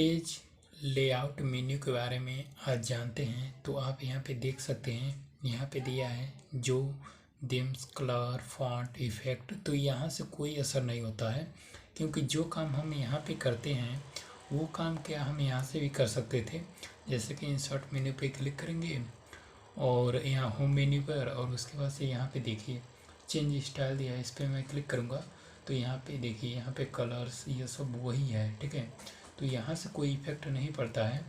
Page layout menu के बारे में आज जानते हैं। तो आप यहाँ पे देख सकते हैं, यहाँ पे दिया है जो दिम्स, कलर, फॉन्ट, इफेक्ट। तो यहाँ से कोई असर नहीं होता है, क्योंकि जो काम हम यहाँ पे करते हैं वो काम क्या हम यहाँ से भी कर सकते थे। जैसे कि इंसर्ट मेन्यू पे क्लिक करेंगे और यहाँ होम मेन्यू पर, और उसके बाद से यहाँ पे देखिए चेंज स्टाइल दिया है, इस पर मैं क्लिक करूँगा तो यहाँ पे देखिए यहाँ पे कलर्स ये सब वही है। ठीक है, तो यहाँ से कोई इफेक्ट नहीं पड़ता है।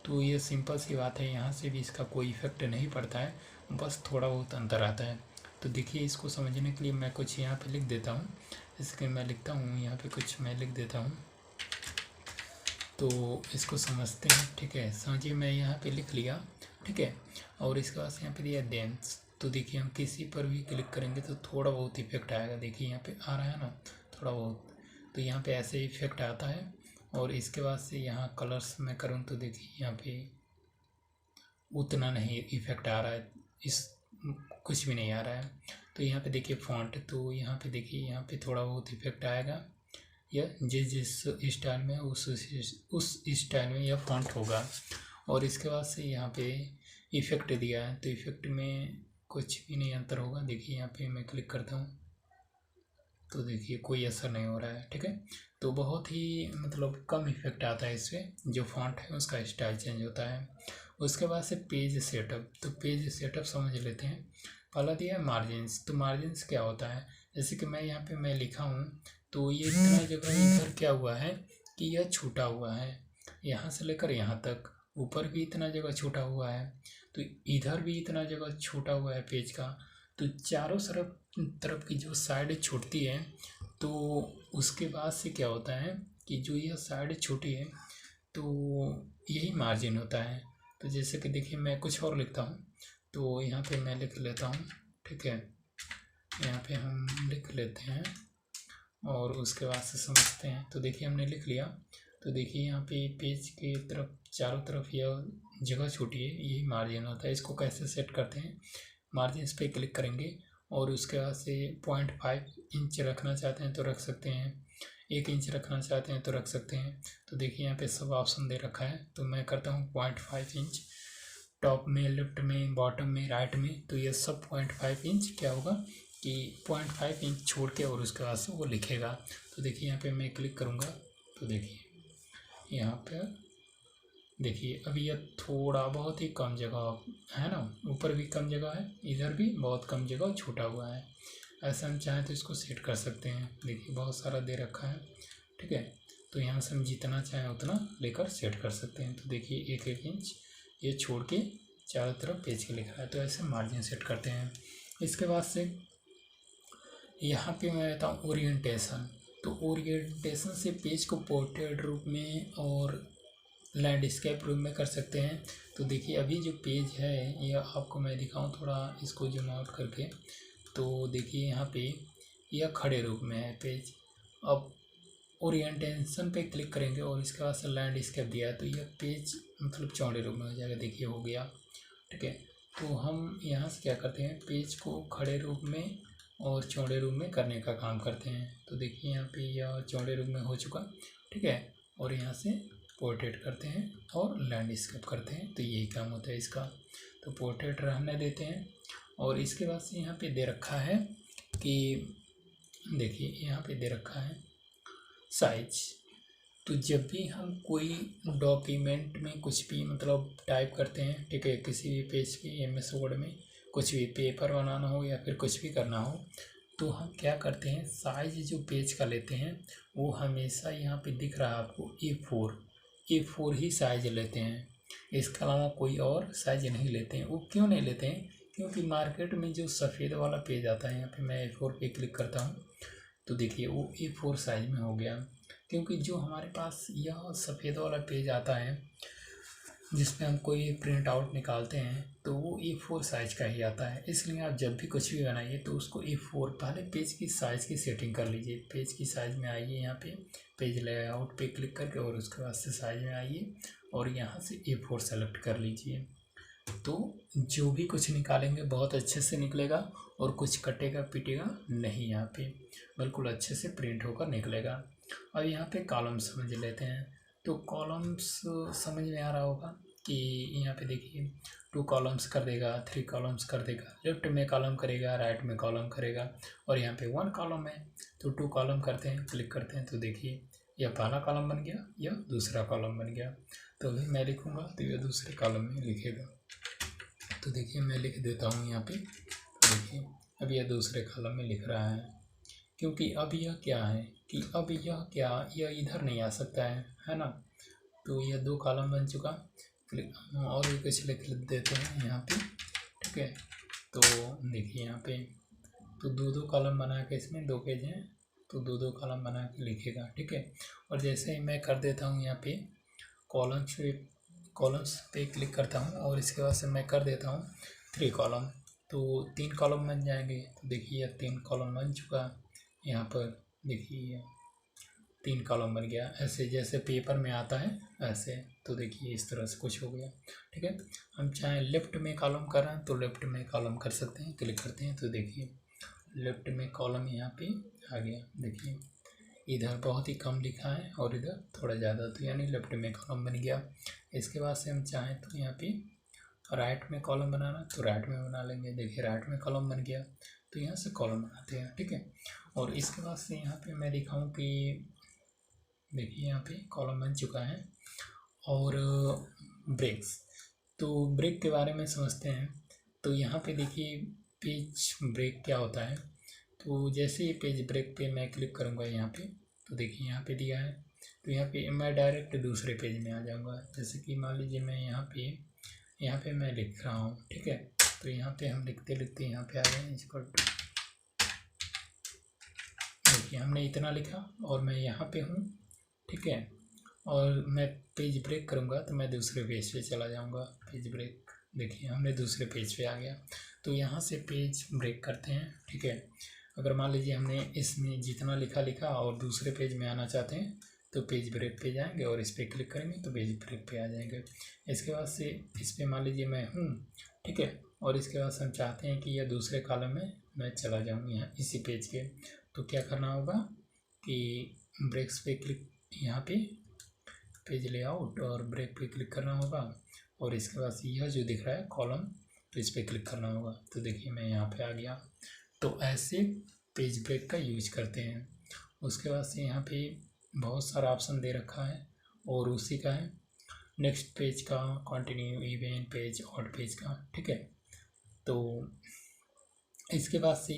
तो ये सिंपल सी बात है, यहाँ से भी इसका कोई इफेक्ट नहीं पड़ता है, बस थोड़ा बहुत अंतर आता है। तो देखिए इसको समझने के लिए मैं कुछ यहाँ पे लिख देता हूँ। इसके मैं लिखता हूँ यहाँ पे कुछ मैं लिख देता हूँ, तो इसको समझते हैं। ठीक है, समझिए मैं यहाँ पे लिख लिया। ठीक है, और इसके बाद यहाँ पे दिया डेंस। तो देखिए हम किसी पर भी क्लिक करेंगे तो थोड़ा बहुत इफेक्ट आएगा। देखिए यहाँ पे आ रहा है ना थोड़ा बहुत, तो यहाँ पे ऐसे इफेक्ट आता है। और इसके बाद से यहाँ कलर्स में करूँ तो देखिए यहाँ पे उतना नहीं इफेक्ट आ रहा है, इस कुछ भी नहीं आ रहा है। तो यहाँ पे देखिए फॉन्ट, तो यहाँ पे देखिए यहाँ पे थोड़ा बहुत इफेक्ट आएगा, या जिस स्टाइल में उस स्टाइल में यह फॉन्ट होगा। और इसके बाद से यहाँ पे इफेक्ट दिया है, तो इफेक्ट में कुछ भी नहीं अंतर होगा। देखिए यहाँ पे मैं क्लिक करता हूँ तो देखिए कोई असर नहीं हो रहा है। ठीक है, तो बहुत ही मतलब कम इफेक्ट आता है इससे, जो फॉन्ट है उसका स्टाइल चेंज होता है। उसके बाद से पेज सेटअप, तो पेज सेटअप समझ लेते हैं। पहला दिया है मार्जिन्स। तो मार्जिन्स क्या होता है, जैसे कि मैं यहाँ पे मैं लिखा हूँ तो ये इतना जगह इधर क्या हुआ है कि यह छूटा हुआ है, यहाँ से लेकर यहाँ तक। ऊपर भी इतना जगह छूटा हुआ है, तो इधर भी इतना जगह छूटा हुआ है पेज का। तो चारों तरफ की जो साइड छूटती है, तो उसके बाद से क्या होता है कि जो यह साइड छोटी है तो यही मार्जिन होता है। तो जैसे कि देखिए मैं कुछ और लिखता हूँ, तो यहाँ पे मैं लिख लेता हूँ। ठीक है, यहाँ पे हम लिख लेते हैं और उसके बाद से समझते हैं। तो देखिए हमने लिख लिया, तो देखिए यहाँ पे पेज के तरफ चारों तरफ यह जगह छोटी है, यही मार्जिन होता है। इसको कैसे सेट करते हैं, मार्जिन पे क्लिक करेंगे और उसके बाद से 0.5 इंच रखना चाहते हैं तो रख सकते हैं, 1 इंच रखना चाहते हैं तो रख सकते हैं। तो देखिए यहाँ पे सब ऑप्शन दे रखा है, तो मैं करता हूँ 0.5 इंच, टॉप में, लेफ्ट में, बॉटम में, राइट में। तो ये सब 0.5 इंच क्या होगा कि 0.5 इंच छोड़ के और उसके बाद से वो लिखेगा। तो देखिए यहाँ पे मैं क्लिक करूँगा तो देखिए यहाँ पे देखिए अभी यह थोड़ा बहुत ही कम जगह है ना, ऊपर भी कम जगह है, इधर भी बहुत कम जगह छूटा हुआ है। ऐसा हम चाहें तो इसको सेट कर सकते हैं। देखिए बहुत सारा दे रखा है। ठीक है, तो यहाँ से हम जितना चाहें उतना लेकर सेट कर सकते हैं। तो देखिए 1-1 इंच ये छोड़ के चारों तरफ पेज के लिख रहा है, तो ऐसे मार्जिन सेट करते हैं। इसके बाद से यहाँ पे मैं रहता हूँ ओरिएंटेशन। तो ओरिएंटेशन से पेज को पोर्ट्रेट रूप में और लैंडस्केप रूप में कर सकते हैं। तो देखिए अभी जो पेज है यह आपको मैं दिखाऊं थोड़ा, इसको जूम आउट करके। तो देखिए यहाँ पे यह खड़े रूप में है पेज। अब ओरिएंटेशन पे क्लिक करेंगे और इसके बाद से लैंडस्केप दिया है, तो यह पेज मतलब चौड़े रूप में हो जाएगा। देखिए हो गया। ठीक है, तो हम यहाँ से क्या करते हैं, पेज को खड़े रूप में और चौड़े रूप में करने का काम करते हैं। तो देखिए यहाँ पे यह चौड़े रूप में हो चुका। ठीक है, और यहाँ से पोर्ट्रेट करते हैं और लैंडस्केप करते हैं, तो यही काम होता है इसका। तो पोर्ट्रेट रहने देते हैं। और इसके बाद से यहाँ पे दे रखा है कि देखिए यहाँ पे दे रखा है साइज। तो जब भी हम कोई डॉक्यूमेंट में कुछ भी मतलब टाइप करते हैं, ठीक है, किसी भी पेज पे MS वर्ड में कुछ भी पेपर बनाना हो या फिर कुछ भी करना हो, तो हम क्या करते हैं, साइज जो पेज का लेते हैं वो हमेशा यहाँ पे दिख रहा है आपको A4 ही साइज लेते हैं। इसके अलावा कोई और साइज नहीं लेते हैं। वो क्यों नहीं लेते हैं, क्योंकि मार्केट में जो सफ़ेद वाला पेज आता है, यहाँ पे मैं A4 पे क्लिक करता हूँ तो देखिए वो A4 साइज में हो गया। क्योंकि जो हमारे पास यह सफ़ेद वाला पेज आता है जिसमें हम कोई प्रिंट आउट निकालते हैं, तो वो A4 साइज का ही आता है। इसलिए आप जब भी कुछ भी बनाइए तो उसको A4 पहले पेज की साइज़ की सेटिंग कर लीजिए। पेज की साइज़ में आइए, यहाँ पे पेज लेआउट पे क्लिक करके और उसके बाद से साइज में आइए और यहाँ से A4 सेलेक्ट कर लीजिए। तो जो भी कुछ निकालेंगे बहुत अच्छे से निकलेगा और कुछ कटेगा पिटेगा नहीं, यहाँ पे बिल्कुल अच्छे से प्रिंट होकर निकलेगा। अब यहाँ पे कॉलम समझ लेते हैं। तो कॉलम्स समझ में आ रहा होगा कि यहाँ पे देखिए 2 कॉलम्स कर देगा, 3 कॉलम्स कर देगा, लेफ्ट में कॉलम करेगा, राइट में कॉलम करेगा, और यहाँ पे 1 कॉलम है तो 2 कॉलम करते हैं, क्लिक करते हैं तो देखिए यह पहला कॉलम बन गया, यह दूसरा कॉलम बन गया। तो अभी मैं लिखूँगा तो यह दूसरे कॉलम में लिखेगा। तो देखिए मैं लिख देता हूँ यहाँ पे, देखिए अब यह दूसरे कॉलम में लिख रहा है, क्योंकि अब यह क्या है कि अब यह इधर नहीं आ सकता है ना। तो यह 2 कॉलम बन चुका। और भी कुछ लिख देते हैं यहाँ पे, ठीक है। तो देखिए यहाँ पे तो 2 कॉलम बना के, इसमें 2 पेज हैं तो 2 कॉलम बना के लिखेगा, ठीक है। और जैसे ही मैं कर देता हूँ यहाँ पे कॉलम्स पे क्लिक करता हूँ और इसके बाद से मैं कर देता हूँ 3 कॉलम, तो 3 कॉलम बन जाएंगे। तो देखिए यह 3 कॉलम बन चुका। यहाँ पर देखिए 3 कॉलम बन गया, ऐसे जैसे पेपर में आता है ऐसे। तो देखिए इस तरह से कुछ हो गया, ठीक है। हम चाहे लेफ्ट में कॉलम कर रहे हैं तो लेफ्ट में कॉलम कर सकते हैं, क्लिक करते हैं तो देखिए लेफ्ट में कॉलम यहाँ पे आ गया। देखिए इधर बहुत ही कम लिखा है और इधर थोड़ा ज़्यादा, तो यानी लेफ्ट में कॉलम बन गया। इसके बाद से हम चाहें तो यहाँ पे राइट में कॉलम बनाना तो राइट में बना लेंगे। देखिए राइट में कॉलम बन गया, तो यहाँ से कॉलम बनाते हैं, ठीक है। और इसके बाद से यहाँ पे मैं दिखाऊँ कि देखिए यहाँ पे कॉलम बन चुका है। और ब्रेक्स, तो ब्रेक के बारे में समझते हैं। तो यहाँ पे देखिए पेज ब्रेक क्या होता है। तो जैसे ही पेज ब्रेक पे मैं क्लिक करूँगा यहाँ पे, तो देखिए यहाँ पे दिया है, तो यहाँ पे मैं डायरेक्ट दूसरे पेज में आ जाऊँगा। जैसे कि मान लीजिए मैं यहाँ पे मैं लिख रहा हूँ, ठीक है। तो यहाँ पे हम लिखते लिखते यहाँ पे आ गए इसको, देखिए हमने इतना लिखा और मैं यहाँ पे हूँ, ठीक है। और मैं पेज ब्रेक करूँगा तो मैं दूसरे पेज पे चला जाऊँगा। पेज ब्रेक, देखिए हमने दूसरे पेज पे आ गया। तो यहाँ से पेज ब्रेक करते हैं, ठीक है। अगर मान लीजिए हमने इसमें जितना लिखा और दूसरे पेज में आना चाहते हैं तो पेज ब्रेक पे जाएंगे और इस पर क्लिक करेंगे तो पेज ब्रेक पे आ जाएंगे। इसके बाद से इस पर मान लीजिए मैं हूँ, ठीक है। और इसके बाद से हम चाहते हैं कि यह दूसरे कॉलम में मैं चला जाऊँ यहाँ इसी पेज के, तो क्या करना होगा कि ब्रेक्स पे क्लिक, यहाँ पे पेज लेआउट और ब्रेक पे क्लिक करना होगा। और इसके बाद यह जो दिख रहा है कॉलम, तो इस पर क्लिक करना होगा। तो देखिए मैं यहाँ पे आ गया। तो ऐसे पेज ब्रेक का यूज करते हैं। उसके बाद से यहाँ पे बहुत सारा ऑप्शन दे रखा है और उसी का है नेक्स्ट पेज का, continue, even page, odd page का, ठीक है। तो इसके बाद से